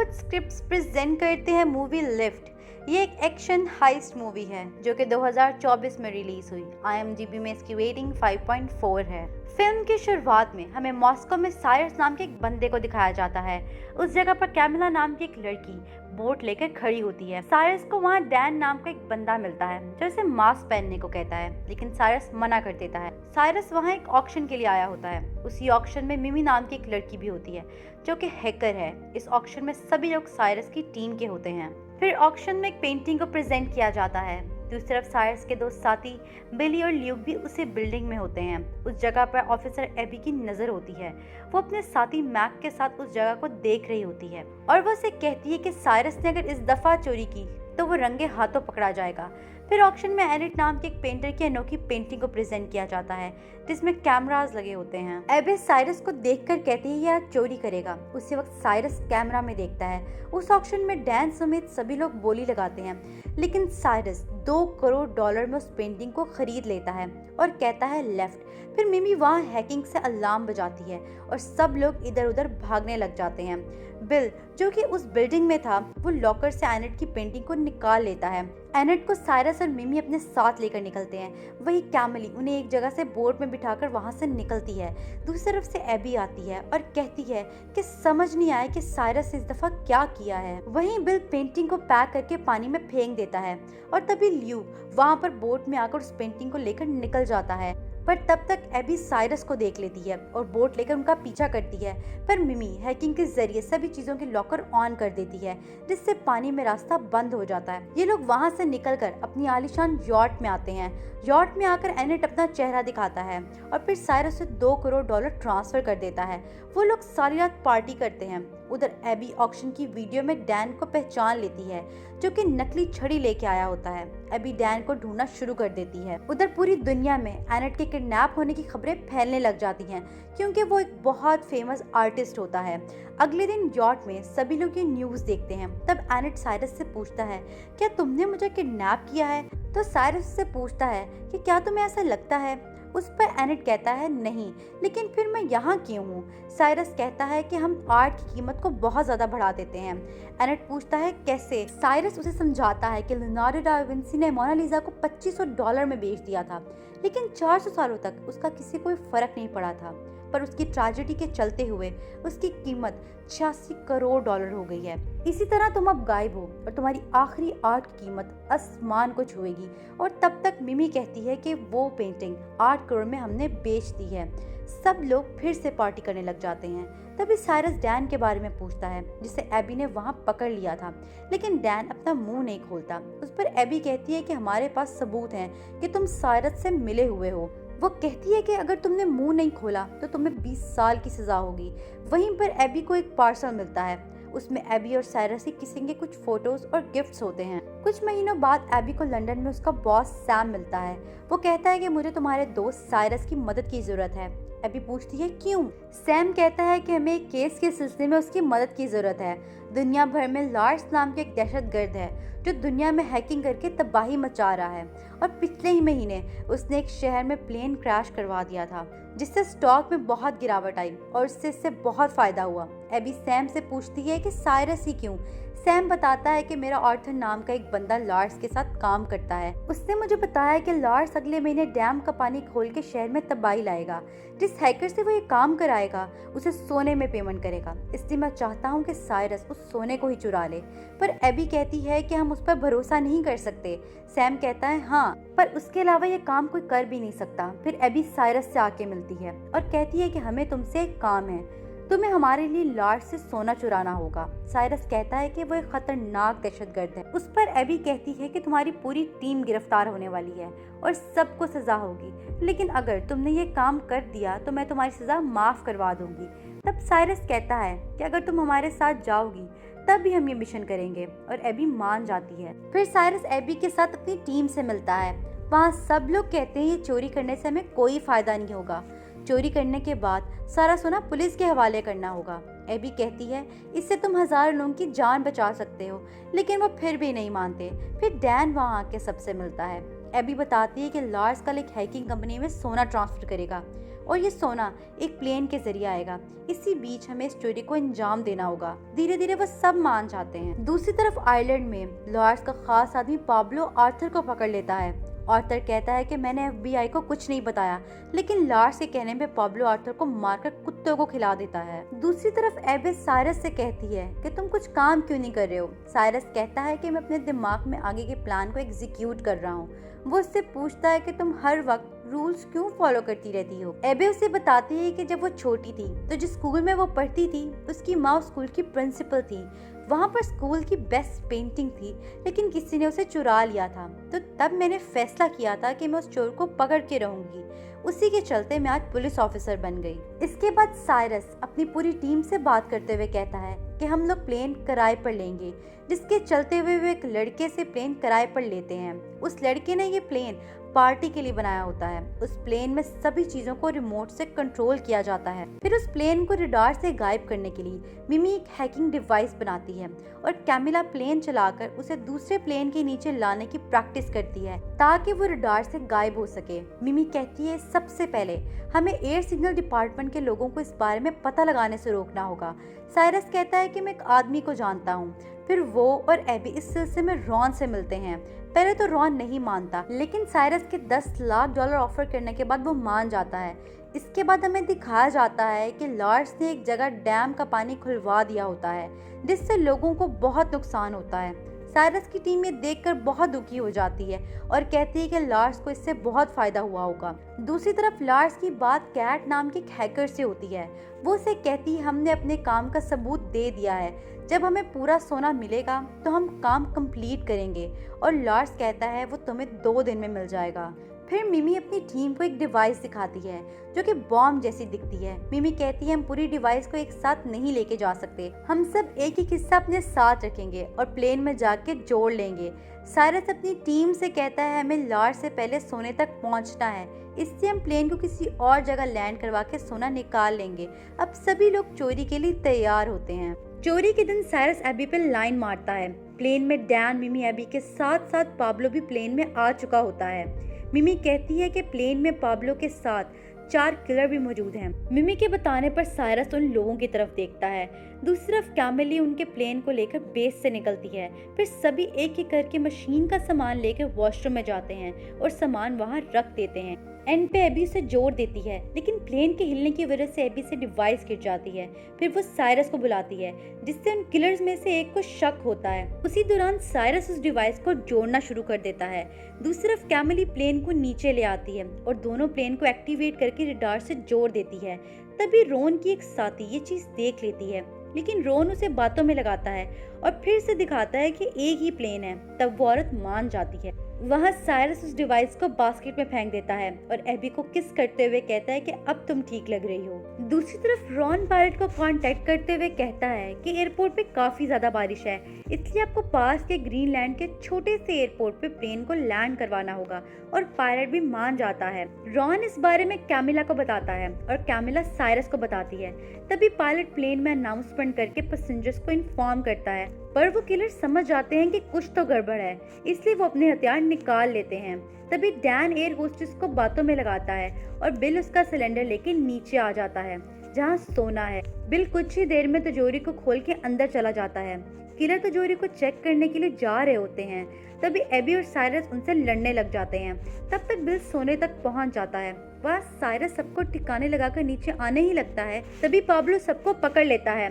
Bollywood scripts present करते हैं movie lift. ये एक एक्शन हाइस्ट मूवी है जो कि 2024 में रिलीज हुई। IMDb में इसकी रेटिंग 5.4 है। फिल्म की शुरुआत में हमें मॉस्को में साइरस नाम के एक बंदे को दिखाया जाता है। उस जगह पर कैमिला नाम की एक लड़की बोट लेकर खड़ी होती है। साइरस को वहाँ डैन नाम का एक बंदा मिलता है जो इसे मास्क पहनने को कहता है, लेकिन साइरस मना कर देता है। साइरस वहाँ एक ऑक्शन के लिए आया होता है। उसी ऑक्शन में मिमी नाम की एक लड़की भी होती है जो कि हैकर है। इस ऑक्शन में सभी लोग साइरस की टीम के होते हैं। फिर ऑक्शन में एक पेंटिंग को प्रेजेंट किया जाता है। दूसरी तरफ साइरस के दो साथी बिली और ल्यूक भी उसी बिल्डिंग में होते हैं। उस जगह पर ऑफिसर एबी की नजर होती है। वो अपने साथी मैक के साथ उस जगह को देख रही होती है और वो उसे कहती है कि साइरस ने अगर इस दफा चोरी की तो वो रंगे हाथों पकड़ा जाएगा। फिर ऑक्शन में एनिट नाम के एक पेंटर की अनोखी पेंटिंग को प्रेजेंट किया जाता है जिसमें कैमरास लगे होते हैं। एबी साइरस को देखकर कहती है यह चोरी करेगा। उसी वक्त साइरस कैमरा में देखता है। उस ऑक्शन में डैन समेत सभी लोग बोली लगाते हैं, लेकिन साइरस $2 करोड़ में उस पेंटिंग को खरीद लेता है और कहता है लेफ्ट। फिर मिमी वहाँ हैकिंग से अलार्म बजाती है और सब लोग इधर उधर भागने लग जाते हैं। बिल जो कि उस बिल्डिंग में था वो लॉकर से एनेट की पेंटिंग को निकाल लेता है। एनेट को साइरस और मिमी अपने साथ लेकर निकलते हैं। वही कैमली उन्हें एक जगह से बोट में बिठाकर वहां से निकलती है। दूसरी तरफ से एबी आती है और कहती है कि समझ नहीं आया कि साइरस इस दफा क्या किया है। वहीं बिल पेंटिंग को पैक करके पानी में फेंक देता है और तभी ल्यूक वहां पर बोट में आकर उस पेंटिंग को लेकर निकल जाता है। पर तब तक एबी साइरस को देख लेती है और बोट लेकर उनका पीछा करती है। पर मिमी हैकिंग के जरिए सभी चीजों के लॉकर ऑन कर देती है जिससे पानी में रास्ता बंद हो जाता है। ये लोग वहां से निकलकर अपनी आलीशान यॉट में आते हैं। यॉट में आकर एनेट अपना चेहरा दिखाता है और फिर साइरस से $2 करोड़ ट्रांसफर कर देता है। वो लोग सारी रात पार्टी करते हैं। उधर एबी ऑक्शन की वीडियो में डैन को पहचान लेती है जो कि नकली छड़ी लेके आया होता है। एबी डैन को ढूंढना शुरू कर देती है। उधर पूरी दुनिया में एनेट के किडनैप होने की खबरें फैलने लग जाती हैं क्योंकि वो एक बहुत फेमस आर्टिस्ट होता है। अगले दिन यॉट में सभी लोग ये न्यूज देखते हैं। तब एनेट साइरस से पूछता है क्या तुमने मुझे किडनैप किया है? तो साइरस से पूछता है कि क्या तुम्हें ऐसा लगता है? उस पर एनेट कहता है नहीं, लेकिन फिर मैं यहाँ क्यों हूँ? साइरस कहता है कि हम आर्ट की कीमत को बहुत ज्यादा बढ़ा देते हैं। एनेट पूछता है कैसे? साइरस उसे समझाता है कि लियोनार्डो डा विंसी ने मोनालिसा को $2500 में बेच दिया था, लेकिन 400 सालों तक उसका किसी कोई फर्क नहीं पड़ा था। पर उसकी ट्रेजेडी के चलते हुए उसकी कीमत $86 करोड़ हो गई है। इसी तरह तुम अब गायब हो और तुम्हारी आखिरी आर्ट की कीमत आसमान को छुएगी। और तब तक मिमी कहती है कि वो पेंटिंग 8 करोड़ में हमने बेच दी है। सब लोग फिर से पार्टी करने लग जाते हैं। तभी साइरस डैन के बारे में पूछता है जिसे एबी ने वहां पकड़ लिया था, लेकिन डैन अपना मुंह नहीं खोलता। उस पर एबी कहती है कि हमारे पास सबूत हैं कि तुम साइरस से मिले हुए हो। वो कहती है कि अगर तुमने मुंह नहीं खोला तो तुम्हें 20 साल की सजा होगी। वहीं पर एबी को एक पार्सल मिलता है। उसमें एबी और साइरस की किसिंग के कुछ फोटोज और गिफ्ट्स होते हैं। कुछ महीनों बाद एबी को लंदन में उसका बॉस सैम मिलता है। वो कहता है कि मुझे तुम्हारे दोस्त साइरस की मदद की जरूरत है। एबी पूछती है क्यों? सैम कहता है कि हमें एक केस के सिलसिले में उसकी मदद की जरूरत है। दुनिया भर में लार्स नाम के एक दहशतगर्द है जो दुनिया में हैकिंग करके तबाही मचा रहा है और पिछले ही महीने उसने एक शहर में प्लेन क्रैश करवा दिया था जिससे स्टॉक में बहुत गिरावट आई और इससे बहुत फायदा हुआ। एबी सैम से पूछती है कि साइरस ही क्यों? सैम बताता है कि मेरा आर्थर नाम का एक बंदा लार्स के साथ काम करता है। उसने मुझे बताया कि लार्स अगले महीने डैम का पानी खोल के शहर में तबाही लाएगा। जिस हैकर से वो ये काम कराएगा उसे सोने में पेमेंट करेगा, इसलिए मैं चाहता हूँ कि साइरस उस सोने को ही चुरा ले। पर एबी कहती है कि हम उस पर भरोसा नहीं कर सकते। सैम कहता है हाँ, पर उसके अलावा ये काम कोई कर भी नहीं सकता। फिर एबी साइरस से आके मिलती है और कहती है कि हमें तुमसे एक काम है, तुम्हें हमारे लिए लार्स से सोना चुराना होगा। साइरस कहता है कि वो एक खतरनाक दहशतगर्द है। उस पर एबी कहती है कि तुम्हारी पूरी टीम गिरफ्तार होने वाली है और सबको सजा होगी, लेकिन अगर तुमने ये काम कर दिया तो मैं तुम्हारी सजा माफ करवा दूंगी। तब साइरस कहता है कि अगर तुम हमारे साथ जाओगी तब भी हम ये मिशन करेंगे और एबी मान जाती है। फिर साइरस एबी के साथ अपनी टीम से मिलता है। वहाँ सब लोग कहते हैं ये चोरी करने से हमें कोई फायदा नहीं होगा। चोरी करने के बाद सारा सोना पुलिस के हवाले करना होगा। एबी कहती है इससे तुम हजारों लोगों की जान बचा सकते हो, लेकिन वो फिर भी नहीं मानते। फिर डैन वहाँ आके सबसे मिलता है। एबी बताती है कि लार्स कल एक हैकिंग कंपनी में सोना ट्रांसफर करेगा। और ये सोना एक प्लेन के जरिए आएगा। इसी बीच हमें इस चोरी को अंजाम देना होगा। धीरे धीरे वो सब मान जाते हैं। दूसरी तरफ आयरलैंड में लॉर्ड्स का खास आदमी पाब्लो आर्थर को पकड़ लेता है। आर्थर कहता है कि मैंने FBI को कुछ नहीं बताया, लेकिन लॉर्ड्स के कहने पे पाब्लो आर्थर को मारकर कुत्तों को खिला देता है। दूसरी तरफ एबी साइरस से कहती है कि तुम कुछ काम क्यों नहीं कर रहे हो। साइरस कहता है कि मैं अपने दिमाग में आगे के प्लान को एग्जीक्यूट कर रहा हूँ। वो उससे पूछता है कि तुम हर वक्त रूल्स क्यों फॉलो करती रहती हो। एबे उसे बताती है कि जब वो छोटी थी तो जिस स्कूल में वो पढ़ती थी उसकी माँ स्कूल की प्रिंसिपल थी। वहाँ पर स्कूल की बेस्ट पेंटिंग थी, लेकिन किसी ने उसे चुरा लिया था। तो तब मैंने फैसला किया था कि मैं उस चोर को पकड़ के रहूंगी। उसी के चलते मैं आज पुलिस ऑफिसर बन गई। इसके बाद साइरस अपनी पूरी टीम से बात करते हुए कहता है कि हम लोग प्लेन किराए पर लेंगे, जिसके चलते हुए वो एक लड़के से प्लेन किराए पर लेते हैं। उस लड़के ने ये प्लेन पार्टी के लिए बनाया होता है। उस प्लेन में सभी चीजों को रिमोट से कंट्रोल किया जाता है। फिर उस प्लेन को रडार से गायब करने के लिए मिमी एक हैकिंग डिवाइस बनाती है और कैमिला प्लेन चलाकर उसे दूसरे प्लेन के नीचे लाने की प्रैक्टिस करती है ताकि वो रडार से गायब हो सके। मिमी कहती है सबसे पहले हमें एयर सिग्नल डिपार्टमेंट के लोगों को इस बारे में पता लगाने से रोकना होगा। साइरस कहता है कि मैं एक आदमी को जानता हूँ। फिर वो और एबी इस सिलसिले में रॉन से मिलते हैं। पहले तो रॉन नहीं मानता, लेकिन साइरस के $10 लाख ऑफर करने के बाद वो मान जाता है। इसके बाद हमें दिखाया जाता है कि लॉर्ड्स ने एक जगह डैम का पानी खुलवा दिया होता है, जिससे लोगों को बहुत नुकसान होता है। साइरस की टीम ये देखकर बहुत दुखी हो जाती है और कहती है कि लॉर्ड्स को इससे बहुत फायदा हुआ होगा। दूसरी तरफ लॉर्ड्स की बात कैट नाम के एक हैकर से होती है। वो उसे कहती है हमने अपने काम का सबूत दे दिया है, जब हमें पूरा सोना मिलेगा तो हम काम कंप्लीट करेंगे। और लॉर्ड्स कहता है वो तुम्हें 2 दिन में मिल जाएगा। फिर मिमी अपनी टीम को एक डिवाइस दिखाती है जो कि बॉम्ब जैसी दिखती है। मिमी कहती है हम पूरी डिवाइस को एक साथ नहीं लेके जा सकते, हम सब एक ही हिस्सा अपने साथ रखेंगे और प्लेन में जाके जोड़ लेंगे। साइरस अपनी टीम से कहता है हमें लॉर्ड से पहले सोने तक पहुंचना है, इससे हम प्लेन को किसी और जगह लैंड करवा के सोना निकाल लेंगे। अब सभी लोग चोरी के लिए तैयार होते हैं। चोरी के दिन साइरस एबी पे लाइन मारता है। प्लेन में डैन, मिमी, एबी के साथ साथ पाब्लो भी प्लेन में आ चुका होता है। मिमी कहती है कि प्लेन में पाब्लो के साथ 4 किलर भी मौजूद हैं। मिमी के बताने पर साइरस उन लोगों की तरफ देखता है। दूसरी तरफ कैमिली उनके प्लेन को लेकर बेस से निकलती है। फिर सभी एक एक करके मशीन का सामान लेकर वॉशरूम में जाते हैं और सामान वहां रख देते हैं। एंड पे एबी उसे जोड़ देती है, लेकिन प्लेन के हिलने की वजह से एबी से डिवाइस गिर जाती है। फिर वो साइरस को बुलाती है, जिससे उन किलर्स में से एक को शक होता है। उसी दौरान साइरस उस डिवाइस को जोड़ना शुरू कर देता है। दूसरी तरफ कैमिली प्लेन को नीचे ले आती है और दोनों प्लेन को एक्टिवेट करके रडार से जोड़ देती है। तभी रोन की एक साथी ये चीज देख लेती है, लेकिन रोन उसे बातों में लगाता है और फिर से दिखाता है कि एक ही प्लेन है। तब वो औरत मान जाती है। वहाँ साइरस उस डिवाइस को बास्केट में फेंक देता है और एबी को किस करते हुए कहता है कि अब तुम ठीक लग रही हो। दूसरी तरफ रॉन पायलट को कांटेक्ट करते हुए कहता है कि एयरपोर्ट पे काफी ज्यादा बारिश है, इसलिए आपको पास के ग्रीनलैंड के छोटे से एयरपोर्ट पे प्लेन को लैंड करवाना होगा। और पायलट भी मान जाता है। रॉन इस बारे में कैमिला को बताता है और कैमिला साइरस को बताती है। तभी पायलट प्लेन में अनाउंसमेंट करके पैसेंजर्स को इन्फॉर्म करता है, पर वो किलर समझ जाते हैं कि कुछ तो गड़बड़ है, इसलिए वो अपने हथियार निकाल लेते हैं। तभी डैन एयर होस्टेस को बातों में लगाता है और बिल उसका सिलेंडर लेके नीचे आ जाता है जहाँ सोना है। बिल कुछ ही देर में तिजोरी को खोल के अंदर चला जाता है। किलर तिजोरी को चेक करने के लिए जा रहे होते हैं। तभी एबी और साइरस उनसे लड़ने लग जाते हैं। तब तक बिल सोने तक पहुंच जाता है। वह साइरस सबको ठिकाने लगाकर नीचे आने ही लगता है। तभी पाब्लो सबको पकड़ लेता है।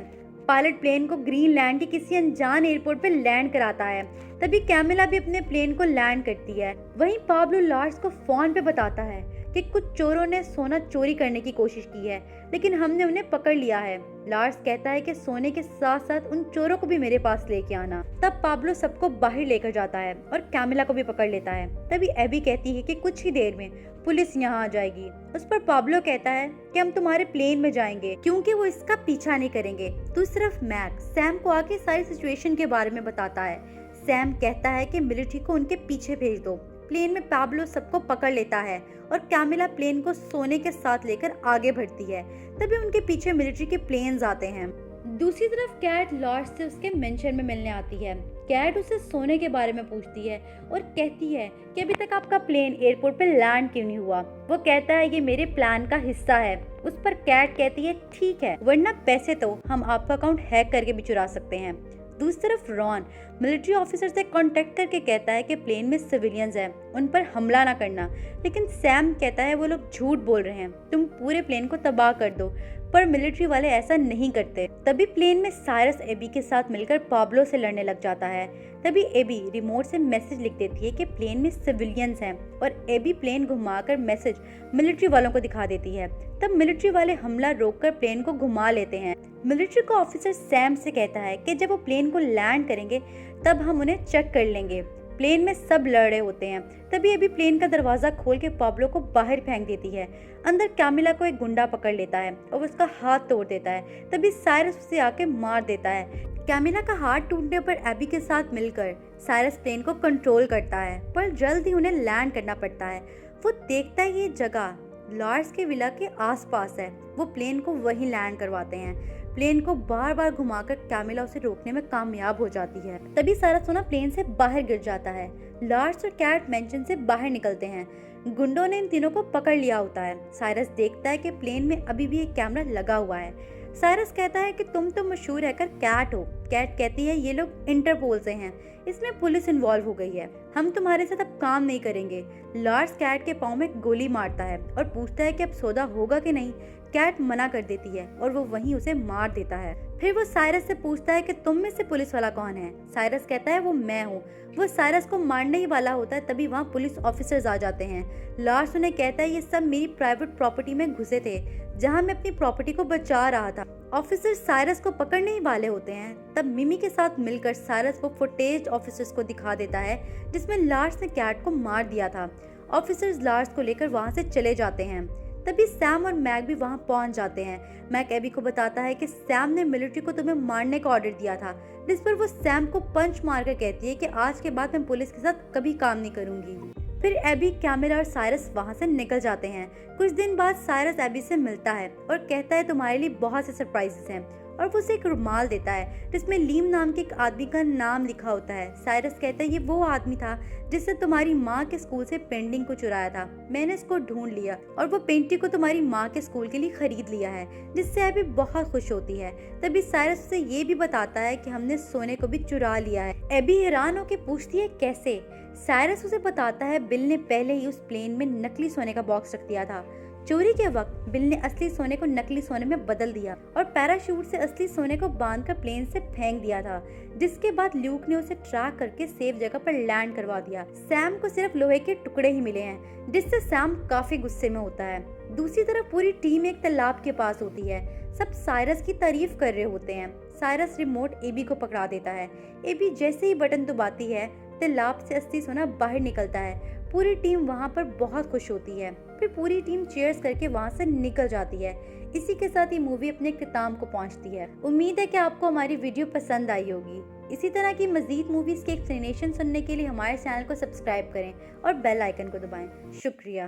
पायलट प्लेन को ग्रीनलैंड के किसी अनजान एयरपोर्ट पर लैंड कराता है। तभी कैमिला भी अपने प्लेन को लैंड करती है। वहीं पाब्लो लॉर्ड्स को फोन पे बताता है कि कुछ चोरों ने सोना चोरी करने की कोशिश की है, लेकिन हमने उन्हें पकड़ लिया है। लॉर्ड्स कहता है कि सोने के साथ साथ उन चोरों को भी मेरे पास लेके आना। तब पाब्लो सबको बाहर लेकर जाता है और कैमिला को भी पकड़ लेता है। तभी एबी कहती है कि कुछ ही देर में पुलिस यहाँ आ जाएगी। उस पर पाब्लो कहता है कि हम तुम्हारे प्लेन में जाएंगे, क्योंकि वो इसका पीछा नहीं करेंगे। दूसरी तरफ मैक सैम को आके सारी सिचुएशन के बारे में बताता है। सैम कहता है कि मिलिट्री को उनके पीछे भेज दो। प्लेन में पाब्लो सबको पकड़ लेता है और कैमिला प्लेन को सोने के साथ लेकर आगे बढ़ती है। तभी उनके पीछे मिलिट्री के प्लेन्स आते हैं। दूसरी तरफ कैट लॉर्ड से उसके मेंशन में मिलने आती है। कैट उसे सोने के बारे में पूछती है और कहती है कि अभी तक आपका प्लेन एयरपोर्ट पे लैंड क्यों नहीं हुआ। वो कहता है ये मेरे प्लान का हिस्सा है। उस पर कैट कहती है ठीक है, वरना पैसे तो हम आपका अकाउंट हैक करके भी चुरा सकते हैं। दूसरी तरफ रॉन मिलिट्री ऑफिसर से कांटेक्ट करके कहता है कि प्लेन में सिविलियंस हैं, उन पर हमला ना करना। लेकिन सैम कहता है वो लोग झूठ बोल रहे हैं, तुम पूरे प्लेन को तबाह कर दो। पर मिलिट्री वाले ऐसा नहीं करते। तभी प्लेन में साइरस एबी के साथ मिलकर पाब्लो से लड़ने लग जाता है। तभी एबी रिमोट से मैसेज लिख देती है कि प्लेन में सिविलियंस हैं और एबी प्लेन घुमाकर मैसेज मिलिट्री वालों को दिखा देती है। तब मिलिट्री वाले हमला रोककर प्लेन को घुमा लेते हैं। मिलिट्री का ऑफिसर सैम से कहता है कि जब वो प्लेन को लैंड करेंगे तब हम उन्हें चेक कर लेंगे। प्लेन में सब लड़ रहे होते हैं। तभी अभी प्लेन का दरवाजा खोल के पाब्लो को बाहर फेंक देती है। अंदर कैमिला को एक गुंडा पकड़ लेता है और उसका हाथ तोड़ देता है। तभी साइरस उसे आके मार देता है। कैमिला का हाथ टूटने पर एबी के साथ मिलकर साइरस प्लेन को कंट्रोल करता है, पर जल्द ही उन्हें लैंड करना पड़ता है। वो देखता है ये जगह लार्स के विला के आसपास है। वो प्लेन को वहीं लैंड करवाते हैं। प्लेन को बार बार घुमाकर कैमिला उसे रोकने में कामयाब हो जाती है। तभी सारा सोना प्लेन से बाहर गिर जाता है। लार्स और कैट मेंशन से बाहर निकलते हैं। गुंडों ने इन तीनों को पकड़ लिया होता है। साइरस देखता है कि प्लेन में अभी भी एक कैमरा लगा हुआ है। साइरस कहता है कि तुम तो मशहूर हैकर कैट हो। कैट कहती है ये लोग इंटरपोल से हैं, इसमें पुलिस इन्वॉल्व हो गई है, हम तुम्हारे साथ अब काम नहीं करेंगे। लार्स कैट के पाँव में गोली मारता है और पूछता है कि अब सौदा होगा कि नहीं। कैट मना कर देती है और वो वहीं उसे मार देता है। फिर वो साइरस से पूछता है कि तुम में से पुलिस वाला कौन है। साइरस कहता है वो मैं हूँ। वो साइरस को मारने ही वाला होता है, तभी वहाँ पुलिस ऑफिसर्स आ जाते हैं। लार्स उन्हें कहता है ये सब मेरी प्राइवेट प्रॉपर्टी में घुसे थे, जहाँ मैं अपनी प्रॉपर्टी को बचा रहा था। ऑफिसर साइरस को पकड़ने ही वाले होते हैं। तब मिमी के साथ मिलकर साइरस वो फुटेज ऑफिसर्स को दिखा देता है जिसमें लार्स ने कैट को मार दिया था। ऑफिसर्स लार्स को लेकर वहाँ से चले जाते हैं। तभी सैम और मैग भी वहां पहुंच जाते हैं। मैग एबी को बताता है कि सैम ने मिलिट्री को तुम्हें मारने का ऑर्डर दिया था, जिस पर वो सैम को पंच मारकर कहती है कि आज के बाद मैं पुलिस के साथ कभी काम नहीं करूंगी। फिर एबी, कैमिला और साइरस वहां से निकल जाते हैं। कुछ दिन बाद साइरस एबी से मिलता है और कहता है तुम्हारे लिए बहुत से सरप्राइजेस हैं, और वो उसे एक रुमाल देता है जिसमें लीम नाम के एक आदमी का नाम लिखा होता है। साइरस कहता है ये वो आदमी था जिससे तुम्हारी माँ के स्कूल से पेंटिंग को चुराया था। मैंने इसको ढूंढ लिया और वो पेंटिंग को तुम्हारी माँ के स्कूल के लिए खरीद लिया है, जिससे एबी बहुत खुश होती है। तभी साइरस उसे ये भी बताता है कि हमने सोने को भी चुरा लिया है। एबी हैरान होकर पूछती है कैसे। साइरस उसे बताता है बिल ने पहले ही उस प्लेन में नकली सोने का बॉक्स रख दिया था। चोरी के वक्त बिल ने असली सोने को नकली सोने में बदल दिया और पैराशूट से असली सोने को बांधकर प्लेन से फेंक दिया था, जिसके बाद ल्यूक ने उसे ट्रैक करके सेफ जगह पर लैंड करवा दिया। सैम को सिर्फ लोहे के टुकड़े ही मिले हैं, जिससे सैम काफी गुस्से में होता है। दूसरी तरफ पूरी टीम एक तालाब के पास होती है। सब साइरस की तारीफ कर रहे होते हैं। साइरस रिमोट एबी को पकड़ा देता है। एबी जैसे ही बटन दबाती है, तालाब से असली सोना बाहर निकलता है। पूरी टीम वहाँ पर बहुत खुश होती है। फिर पूरी टीम चीयर्स करके वहाँ से निकल जाती है। इसी के साथ ये मूवी अपने इख्तिताम को पहुँचती है। उम्मीद है कि आपको हमारी वीडियो पसंद आई होगी। इसी तरह की मजीद मूवीज के एक्सप्लेनेशन सुनने के लिए हमारे चैनल को सब्सक्राइब करें और बेल आइकन को दबाएं। शुक्रिया।